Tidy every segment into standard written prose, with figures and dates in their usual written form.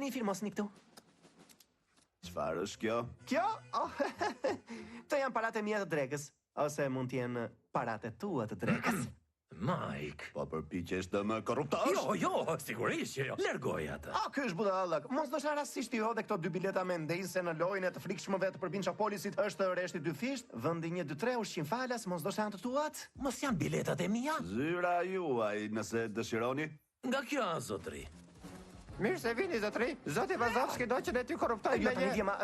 Keni firmosni këtu? Çfarë është kjo? Kjo? Oh, të janë paratë mia të drekës, ose mund të jenë paratë tua të drekës. Mike. Po përpiqesh të më korruptosh? Jo, sigurisht që jo. Largoj atë. Ky është budallak. Mos do rastësisht i hodhe këto 2 bileta me ndejse në lojën e të frikshmëve të Përbinçapolisit është rreshti 2 fisht, vendi 1-2-3 ushqim falas, mos do janë të tuat? Mos janë biletat e mia? Zyra juaj, nëse dëshironi. Nga kjo, zotri. Mirë se vini, zotri. Zoti Vazovski do që ne ty korruptoj Jo, me tani një. djema,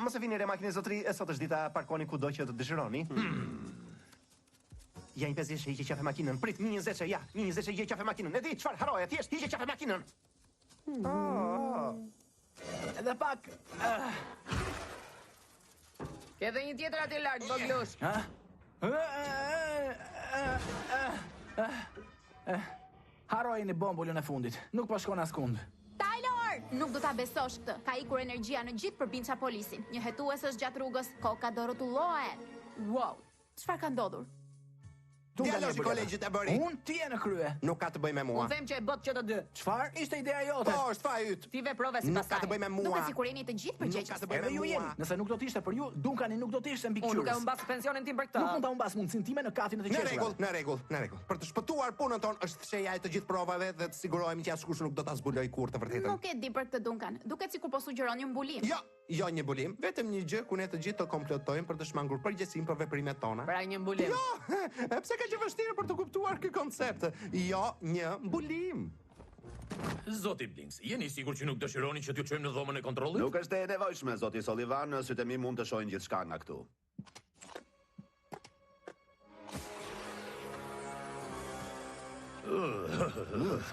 mos e vini re makinë zotri, sot është dita, parkoni kudo që të dëshironi. Ja, një 50 hiqe qafe makinën. Prit, një 20 ja, një 20 hiqe qafe makinën. E di çfarë haroja, thjesht hiqe qafe makinën. Edhe pak. Ke dhe një tjetër aty lart, voglush. Harojnë bombulën e fundit. Nuk po shkon askund. Tyler! Nuk do ta besosh këtë. Ka ikur energjia në gjithë Përbinçapolisin. Një hetues është gjatë rrugës, koka do rrotullohet. Wow, çfarë ka ndodhur? Djaloshi kolegjit e bëri. Unë ti e në krye. Nuk ka të bëj me mua. Unë them që e bët që të dy. Çfarë ishte ideja jote? Po, është fa yt. Ti veprove si Nuk ka të pasaj. bëj me mua. Duket sikur jeni të gjithë Nuk ka përgjegjës. të bëj Edhe me ju mua. jeni. Nëse nuk do të ishte për ju, Dunkani nuk do të ishte mbikëqyrës. Unë nuk e humbas pensionin tim për këtë. Nuk mund ta humbas mundsinë time në kafin e të Në qeshurave. rregull, në rregull, në rregull. Për të shpëtuar punën tonë është sheja e të gjithë provave dhe të sigurohemi që askush nuk do ta zbuloj kurrë të vërtetën. Nuk e di për këtë Dunkan. Duket sikur po sugjeron një mbulim. Jo një bulim, vetëm një gjë ku ne të gjithë të komplotojmë për të shmangur përgjegjësinë për veprimet tona. Pra një mbulim. Pse ka që vështirë për të kuptuar ky koncept? Jo, një mbulim. Zoti Blinks, jeni sigur që nuk dëshironi që t'ju çojmë në dhomën e kontrollit? Nuk është e nevojshme, zoti Sullivan, sytë e mi mund të shohin gjithçka nga këtu.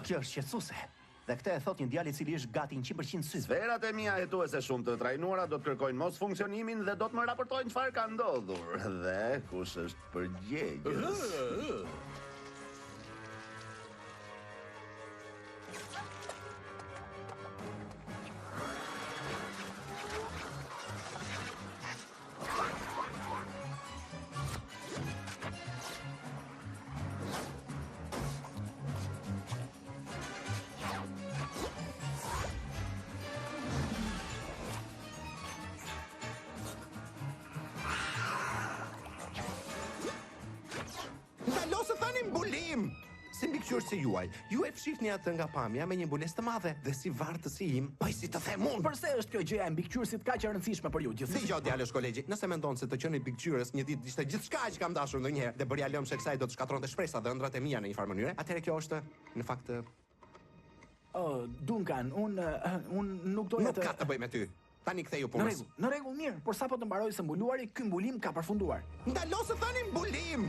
Kjo është qetësuese. Dhe këtë e thot një djalë i cili është gati 100% sy. Sferat e mia hetuese shumë të trajnuara do të kërkojnë mos funksionimin dhe do të më raportojnë çfarë ka ndodhur dhe kush është përgjegjës. Ndalosë thani mbulim. Si mbikëqyrës si juaj, ju e fshihni atë nga pamja me një mbulesë të madhe dhe si vartësi im, po si të them unë. Përse është kjo gjëja e mbikëqyrësit kaq e rëndësishme për ju gjithsesi? Dgjoj djalësh kolegji, nëse mendon se të qenë mbikëqyrës një ditë ishte gjithçka që kam dashur ndonjëherë dhe bërja lëmshë kësaj do të shkatronte shpresat dhe ëndrat e mia në një farë mënyre, atëherë kjo është në fakt Dunkan, unë nuk doja nuk ka të bëj me ty. Tani ktheju punës. Në rregull, mirë, por sapo të mbaroj së mbuluari, ky mbulim ka përfunduar. Ndalosë thani mbulim.